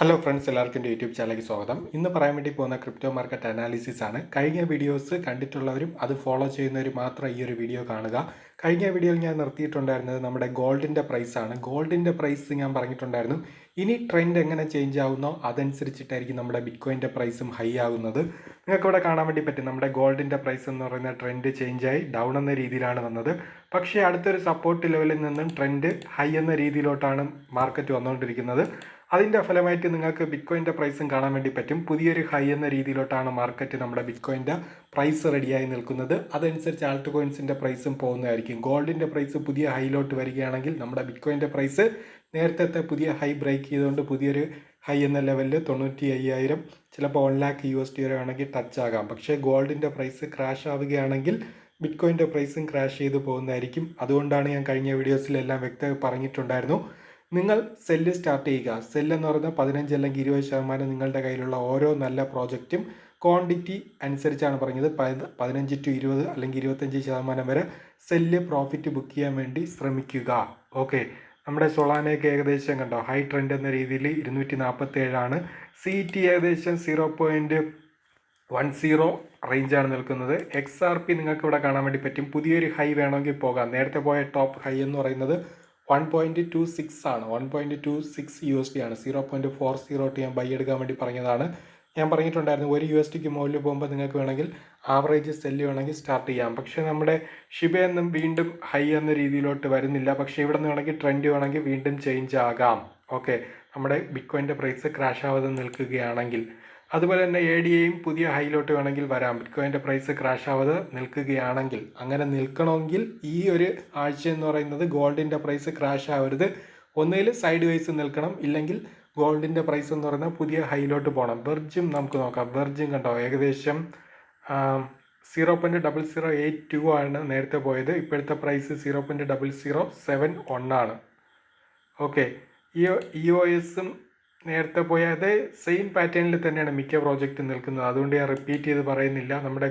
Hello friends, എല്ലാവർക്കും എൻ്റെ YouTube ചാനലിലേക്ക് സ്വാഗതം. ഇന്ന് പറയാൻ വേണ്ടി പോകുന്ന ക്രിപ്റ്റോ മാർക്കറ്റ് അനാലിസിസ് ആണ്. കഴിഞ്ഞ വീഡിയോസ് കണ്ടിട്ടുള്ളവരും അത് ഫോളോ ചെയ്യുന്നവരും മാത്രം ഈ ഒരു വീഡിയോ കാണുക. കഴിഞ്ഞ വീഡിയോയിൽ ഞാൻ നിർത്തിയിട്ടുണ്ടായിരുന്നത് നമ്മുടെ ഗോൾഡിൻ്റെ പ്രൈസാണ്. ഗോൾഡിൻ്റെ പ്രൈസ് ഞാൻ പറഞ്ഞിട്ടുണ്ടായിരുന്നു, ഇനി ട്രെൻഡ് എങ്ങനെ ചേഞ്ച് ആകുന്നോ അതനുസരിച്ചിട്ടായിരിക്കും നമ്മുടെ ബിറ്റ്കോയിൻ്റെ പ്രൈസും ഹൈ ആകുന്നത്. നിങ്ങൾക്ക് ഇവിടെ കാണാൻ വേണ്ടി പറ്റും, നമ്മുടെ ഗോൾഡിൻ്റെ പ്രൈസ് എന്ന് പറയുന്ന ട്രെൻഡ് ചേഞ്ചായി ഡൗൺ എന്ന രീതിയിലാണ് വന്നത്. പക്ഷേ അടുത്തൊരു സപ്പോർട്ട് ലെവലിൽ നിന്നും ട്രെൻഡ് ഹൈ എന്ന രീതിയിലോട്ടാണ് മാർക്കറ്റ് വന്നുകൊണ്ടിരിക്കുന്നത്. അതിൻ്റെ ഫലമായിട്ട് നിങ്ങൾക്ക് ബിറ്റ്കോയിൻ്റെ പ്രൈസും കാണാൻ വേണ്ടി പറ്റും. പുതിയൊരു ഹൈ എന്ന രീതിയിലോട്ടാണ് മാർക്കറ്റ് നമ്മുടെ ബിറ്റ്കോയിൻ്റെ പ്രൈസ് റെഡിയായി നിൽക്കുന്നത്. അതനുസരിച്ച് ആൾട്ട് കോയിൻസിൻ്റെ പ്രൈസും പോകുന്നതായിരിക്കും. ഗോൾഡിൻ്റെ പ്രൈസ് പുതിയ ഹൈയിലോട്ട് വരികയാണെങ്കിൽ നമ്മുടെ ബിറ്റ്കോയിൻ്റെ പ്രൈസ് നേരത്തെ പുതിയ ഹൈ ബ്രേക്ക് ചെയ്തുകൊണ്ട് പുതിയൊരു ഹൈ എന്ന ലെവലിൽ 95,000 ചിലപ്പോൾ 1,00,000 USD വരെ ആണെങ്കിൽ ടച്ച് ആകാം. പക്ഷേ ഗോൾഡിൻ്റെ പ്രൈസ് ക്രാഷ് ആവുകയാണെങ്കിൽ ബിറ്റ്കോയിൻ്റെ പ്രൈസും ക്രാഷ് ചെയ്ത് പോകുന്നതായിരിക്കും. അതുകൊണ്ടാണ് ഞാൻ കഴിഞ്ഞ വീഡിയോസിലെല്ലാം വ്യക്തമായി പറഞ്ഞിട്ടുണ്ടായിരുന്നു, നിങ്ങൾ സെല്ല് സ്റ്റാർട്ട് ചെയ്യുക. സെല്ല് എന്ന് പറയുന്നത് 15 അല്ലെങ്കിൽ 20% നിങ്ങളുടെ കയ്യിലുള്ള ഓരോ നല്ല പ്രോജക്റ്റും ക്വാണ്ടിറ്റി അനുസരിച്ചാണ് പറഞ്ഞത്. 15 to 20 അല്ലെങ്കിൽ 25% വരെ സെല്ല് പ്രോഫിറ്റ് ബുക്ക് ചെയ്യാൻ വേണ്ടി ശ്രമിക്കുക. ഓക്കെ, നമ്മുടെ സൊളാനയൊക്കെ ഏകദേശം കണ്ടോ ഹൈ ട്രെൻഡ് എന്ന രീതിയിൽ 247 CT ഏകദേശം 0.10 റേഞ്ചാണ് നിൽക്കുന്നത്. XRP നിങ്ങൾക്ക് ഇവിടെ കാണാൻ വേണ്ടി പറ്റും. പുതിയൊരു ഹൈ വേണമെങ്കിൽ പോകാം. നേരത്തെ പോയ ടോപ്പ് ഹൈ എന്ന് പറയുന്നത് 1.26 ആണ്. 1.26 USD ആണ്. 0.40 ഞാൻ ബൈ എടുക്കാൻ വേണ്ടി പറഞ്ഞതാണ്. ഞാൻ പറഞ്ഞിട്ടുണ്ടായിരുന്നു, ഒരു USD മുകളിൽ പോകുമ്പോൾ നിങ്ങൾക്ക് വേണമെങ്കിൽ ആവറേജ് സെല്ല് വേണമെങ്കിൽ സ്റ്റാർട്ട് ചെയ്യാം. പക്ഷേ നമ്മുടെ ഷിബയൊന്നും വീണ്ടും ഹൈ എന്ന രീതിയിലോട്ട് വരുന്നില്ല. പക്ഷേ ഇവിടെ നിന്ന് വേണമെങ്കിൽ ട്രെൻഡ് വേണമെങ്കിൽ വീണ്ടും ചേഞ്ച് ആകാം. ഓക്കെ, നമ്മുടെ ബിറ്റ്കോയിൻ്റെ പ്രൈസ് ക്രാഷ് ആവാതെ നിൽക്കുകയാണെങ്കിൽ. അതുപോലെ തന്നെ ADAയും പുതിയ ഹൈയിലോട്ട് വേണമെങ്കിൽ വരാം, ബിറ്റ്കോയിൻ്റെ പ്രൈസ് ക്രാഷ് ആവാതെ നിൽക്കുകയാണെങ്കിൽ. അങ്ങനെ നിൽക്കണമെങ്കിൽ ഈ ഒരു ആഴ്ച എന്ന് പറയുന്നത് ഗോൾഡിൻ്റെ പ്രൈസ് ക്രാഷ് ആവരുത്. ഒന്നുകിൽ സൈഡ് വൈസ് നിൽക്കണം, ഇല്ലെങ്കിൽ ഗോൾഡിൻ്റെ പ്രൈസ് എന്ന് പറയുന്നത് പുതിയ ഹൈയിലോട്ട് പോകണം. വെർജും നമുക്ക് നോക്കാം. വെർജും കണ്ടോ ഏകദേശം 0.0082 ആണ് നേരത്തെ പോയത്. ഇപ്പോഴത്തെ പ്രൈസ് 0.0071 ആണ്. ഓക്കെ, EOSും നേരത്തെ പോയ അതേ സെയിം പാറ്റേണിൽ തന്നെയാണ് മിക്ക പ്രോജക്റ്റും നിൽക്കുന്നത്. അതുകൊണ്ട് ഞാൻ റിപ്പീറ്റ് ചെയ്ത് പറയുന്നില്ല. നമ്മുടെ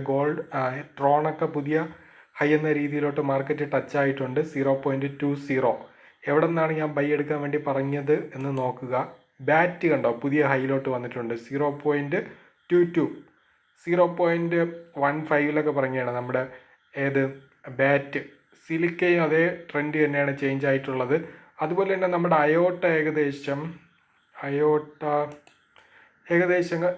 ട്രോണൊക്കെ പുതിയ ഹൈ എന്ന രീതിയിലോട്ട് മാർക്കറ്റ് ടച്ച് ആയിട്ടുണ്ട്. 0.20 എവിടെ നിന്നാണ് ഞാൻ ബൈ എടുക്കാൻ വേണ്ടി പറഞ്ഞത് എന്ന് നോക്കുക. ബാറ്റ് കണ്ടോ പുതിയ ഹൈയിലോട്ട് വന്നിട്ടുണ്ട്. 0.22 0.15 പറഞ്ഞാണ് നമ്മുടെ ബാറ്റ്. സിലിക്കയും അതേ ട്രെൻഡ് തന്നെയാണ് ചേഞ്ച് ആയിട്ടുള്ളത്. അതുപോലെ തന്നെ നമ്മുടെ അയോട്ട ഏകദേശം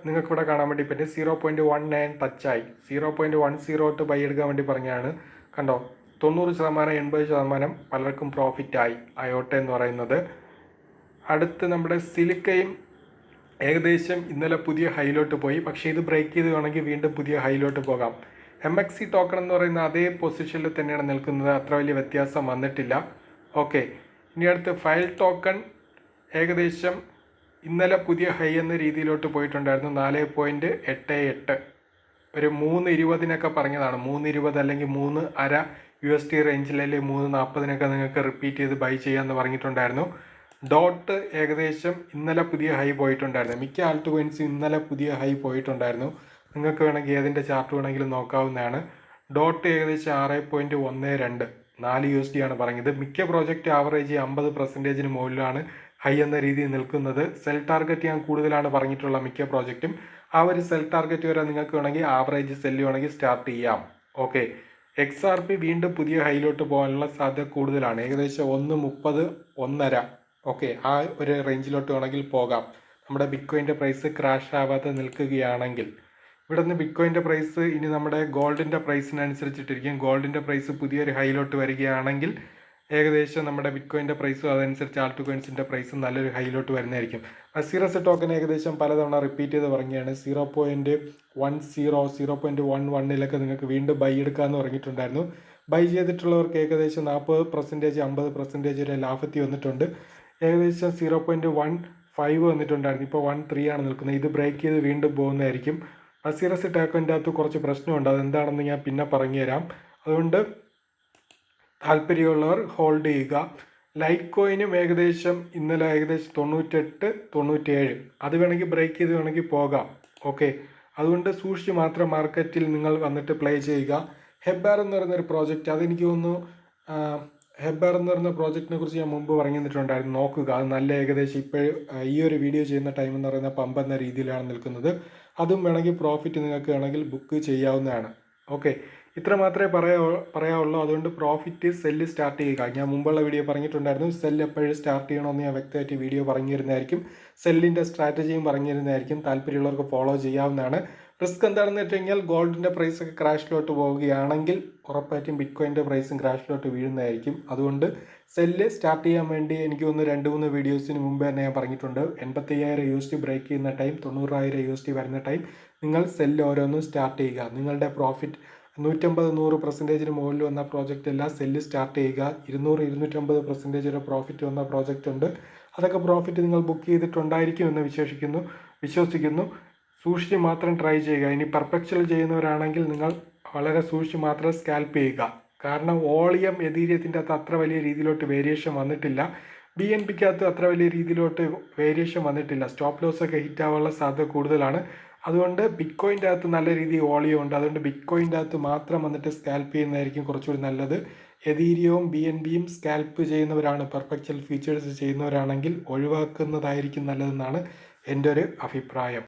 നിങ്ങൾക്ക് ഇവിടെ കാണാൻ വേണ്ടി പറ്റും. 0.19 ടച്ചായി. 0.10 ബൈ എടുക്കാൻ വേണ്ടി പറഞ്ഞാണ്. കണ്ടോ 90% 80% പലർക്കും പ്രോഫിറ്റായി അയോട്ട എന്ന് പറയുന്നത്. അടുത്ത് നമ്മുടെ സിലിക്കയും ഏകദേശം ഇന്നലെ പുതിയ ഹൈയിലോട്ട് പോയി. പക്ഷേ ഇത് ബ്രേക്ക് ചെയ്ത് വേണമെങ്കിൽ വീണ്ടും പുതിയ ഹൈയിലോട്ട് പോകാം. MXC ടോക്കൺ എന്ന് പറയുന്ന അതേ പൊസിഷനിൽ തന്നെയാണ് നിൽക്കുന്നത്. അത്ര വലിയ വ്യത്യാസം വന്നിട്ടില്ല. ഓക്കെ, ഇനി അടുത്ത് ഫയൽ ടോക്കൺ ഏകദേശം ഇന്നലെ പുതിയ ഹൈ എന്ന രീതിയിലോട്ട് പോയിട്ടുണ്ടായിരുന്നു. 4.88 ഒരു 3.20 പറഞ്ഞതാണ്. 3.20 അല്ലെങ്കിൽ 3.5 USD റേഞ്ചിൽ, അല്ലെങ്കിൽ 3.40 നിങ്ങൾക്ക് റിപ്പീറ്റ് ചെയ്ത് ബൈ ചെയ്യാമെന്ന് പറഞ്ഞിട്ടുണ്ടായിരുന്നു. ഡോട്ട് ഏകദേശം ഇന്നലെ പുതിയ ഹൈ പോയിട്ടുണ്ടായിരുന്നു. മിക്ക ആൾട്ട് കോയിൻസും ഇന്നലെ പുതിയ ഹൈ പോയിട്ടുണ്ടായിരുന്നു. നിങ്ങൾക്ക് വേണമെങ്കിൽ ഏതിൻ്റെ ചാർട്ട് വേണമെങ്കിലും നോക്കാവുന്നതാണ്. ഡോട്ട് ഏകദേശം 6.12 4 USD ആണ് പറഞ്ഞത്. മിക്ക പ്രോജക്റ്റ് ആവറേജ് 50% മുകളിലാണ് ഹൈ എന്ന രീതിയിൽ നിൽക്കുന്നത്. സെൽ ടാർഗറ്റ് ഞാൻ കൂടുതലാണ് പറഞ്ഞിട്ടുള്ള മിക്ക പ്രോജക്റ്റും. ആ ഒരു സെൽ ടാർഗറ്റ് വരെ നിങ്ങൾക്ക് വേണമെങ്കിൽ ആവറേജ് സെല്ല് വേണമെങ്കിൽ സ്റ്റാർട്ട് ചെയ്യാം. ഓക്കെ, XRP വീണ്ടും പുതിയ ഹൈയിലോട്ട് പോകാനുള്ള സാധ്യത കൂടുതലാണ്. ഏകദേശം 1.30 1.5 ഓക്കെ, ആ ഒരു റേഞ്ചിലോട്ട് വേണമെങ്കിൽ പോകാം. നമ്മുടെ ബിറ്റ്കോയിൻ്റെ പ്രൈസ് ക്രാഷ് ആവാതെ നിൽക്കുകയാണെങ്കിൽ. ഇവിടെ നിന്ന് ബിറ്റ്കോയിൻ്റെ പ്രൈസ് ഇനി നമ്മുടെ ഗോൾഡിൻ്റെ പ്രൈസിനനുസരിച്ചിട്ടിരിക്കും. ഗോൾഡിൻ്റെ പ്രൈസ് പുതിയൊരു ഹൈയിലോട്ട് വരികയാണെങ്കിൽ ഏകദേശം നമ്മുടെ ബിറ്റ്കോയിൻ്റെ പ്രൈസും അതനുസരിച്ച് ആൾട്ട് കോയിൻസിൻ്റെ പ്രൈസും നല്ലൊരു ഹൈയിലോട്ട് വരുന്നതായിരിക്കും. അസീറസ് ടോക്കൺ ഏകദേശം പലതവണ റിപ്പീറ്റ് ചെയ്ത് പറഞ്ഞാണ്. 0.10 0.11 നിങ്ങൾക്ക് വീണ്ടും ബൈ എടുക്കാമെന്ന് പറഞ്ഞിട്ടുണ്ടായിരുന്നു. ബൈ ചെയ്തിട്ടുള്ളവർക്ക് ഏകദേശം 40% 50% വരെ ലാഭത്തിൽ വന്നിട്ടുണ്ട്. ഏകദേശം 0.15 വന്നിട്ടുണ്ടായിരുന്നു. ഇപ്പോൾ 1.3 ആണ് നിൽക്കുന്നത്. ഇത് ബ്രേക്ക് ചെയ്ത് വീണ്ടും പോകുന്നതായിരിക്കും. അസീറസ് ടോക്കൻ്റെ അകത്ത് കുറച്ച് പ്രശ്നമുണ്ട്. അതെന്താണെന്ന് ഞാൻ പിന്നെ പറഞ്ഞുതരാം. അതുകൊണ്ട് താല്പര്യമുള്ളവർ ഹോൾഡ് ചെയ്യുക. ലൈറ്റ് കോയിനും ഏകദേശം ഇന്നലെ ഏകദേശം 98 97 അത് വേണമെങ്കിൽ ബ്രേക്ക് ചെയ്ത് വേണമെങ്കിൽ പോകാം. ഓക്കെ, അതുകൊണ്ട് സൂക്ഷിച്ച് മാത്രം മാർക്കറ്റിൽ നിങ്ങൾ വന്നിട്ട് പ്ലേ ചെയ്യുക. ഹെബാർ എന്ന് പറയുന്നൊരു പ്രോജക്റ്റ്, അതെനിക്ക് തോന്നുന്നു ഹെബർ എന്ന് പറയുന്ന പ്രോജക്റ്റിനെ കുറിച്ച് ഞാൻ മുമ്പ് പറഞ്ഞു തന്നിട്ടുണ്ടായിരുന്നു. നോക്കുക, അത് നല്ല ഏകദേശം ഇപ്പോൾ ഈ ഒരു വീഡിയോ ചെയ്യുന്ന ടൈം എന്ന് പറയുന്ന പമ്പ് എന്ന രീതിയിലാണ് നിൽക്കുന്നത്. അതും വേണമെങ്കിൽ പ്രോഫിറ്റ് നിങ്ങൾക്ക് വേണമെങ്കിൽ ബുക്ക് ചെയ്യാവുന്നതാണ്. ഓക്കെ, ഇത്ര മാത്രമേ പറയാവുള്ളൂ. അതുകൊണ്ട് പ്രോഫിറ്റ് സെല്ല് സ്റ്റാർട്ട് ചെയ്യുക. ഞാൻ മുമ്പുള്ള വീഡിയോ പറഞ്ഞിട്ടുണ്ടായിരുന്നു, സെല്ല് എപ്പോഴും സ്റ്റാർട്ട് ചെയ്യണമെന്ന് ഞാൻ വ്യക്തമായിട്ട് വീഡിയോ പറഞ്ഞു തരുന്നതായിരിക്കും. സെല്ലിൻ്റെ സ്ട്രാറ്റജിയും പറഞ്ഞു തരുന്നതായിരിക്കും. താല്പര്യമുള്ളവർക്ക് ഫോളോ ചെയ്യാവുന്നതാണ്. റിസ്ക് എന്താണെന്ന് വെച്ച് കഴിഞ്ഞാൽ ഗോൾഡിൻ്റെ പ്രൈസൊക്കെ ക്രാഷിലോട്ട് പോവുകയാണെങ്കിൽ ഉറപ്പായിട്ടും ബിറ്റ്കോയിൻ്റെ പ്രൈസും ക്രാഷിലോട്ട് വീഴുന്നതായിരിക്കും. അതുകൊണ്ട് സെല്ല് സ്റ്റാർട്ട് ചെയ്യാൻ വേണ്ടി എനിക്ക് ഒന്ന് 2-3 വീഡിയോസിന് മുമ്പ് തന്നെ ഞാൻ പറഞ്ഞിട്ടുണ്ട്. 85,000 USD ബ്രേക്ക് ചെയ്യുന്ന ടൈം, 90,000 USD വരുന്ന ടൈം നിങ്ങൾ സെല്ല് ഓരോന്നും സ്റ്റാർട്ട് ചെയ്യുക. നിങ്ങളുടെ പ്രോഫിറ്റ് 150-100% മുകളിൽ വന്ന പ്രോജക്റ്റ് എല്ലാം സെല്ല് സ്റ്റാർട്ട് ചെയ്യുക. 200-250% പ്രോഫിറ്റ് വന്ന പ്രോജക്റ്റ് ഉണ്ട്. അതൊക്കെ പ്രോഫിറ്റ് നിങ്ങൾ ബുക്ക് ചെയ്തിട്ടുണ്ടായിരിക്കും എന്ന് വിശ്വസിക്കുന്നു. സൂക്ഷിച്ച് മാത്രം ട്രൈ ചെയ്യുക. ഇനി പെർപെച്വൽ ചെയ്യുന്നവരാണെങ്കിൽ നിങ്ങൾ വളരെ സൂക്ഷിച്ച് മാത്രം സ്കാൽപ്പ് ചെയ്യുക. കാരണം വോളിയം എതീരിയത്തിൻ്റെ അകത്ത് അത്ര വലിയ രീതിയിലോട്ട് വേരിയേഷൻ വന്നിട്ടില്ല. BNBക്കകത്ത് അത്ര വലിയ രീതിയിലോട്ട് വേരിയേഷൻ വന്നിട്ടില്ല. സ്റ്റോപ്പ് ലോസ് ഒക്കെ ഹിറ്റ് ആവാനുള്ള സാധ്യത കൂടുതലാണ്. അതുകൊണ്ട് ബിറ്റ്കോയിൻ്റെ അകത്ത് നല്ല രീതിയിൽ വോളിയം ഉണ്ട്. അതുകൊണ്ട് ബിറ്റ്കോയിൻ്റെ അകത്ത് മാത്രം വന്നിട്ട് സ്കാൽപ്പ് ചെയ്യുന്നതായിരിക്കും കുറച്ചുകൂടി നല്ലത്. എതീരിയവും BNBയും സ്കാൽപ്പ് ചെയ്യുന്നവരാണ്, പെർപെച്വൽ ഫീച്ചേഴ്സ് ചെയ്യുന്നവരാണെങ്കിൽ ഒഴിവാക്കുന്നതായിരിക്കും നല്ലതെന്നാണ് എൻ്റെ ഒരു അഭിപ്രായം.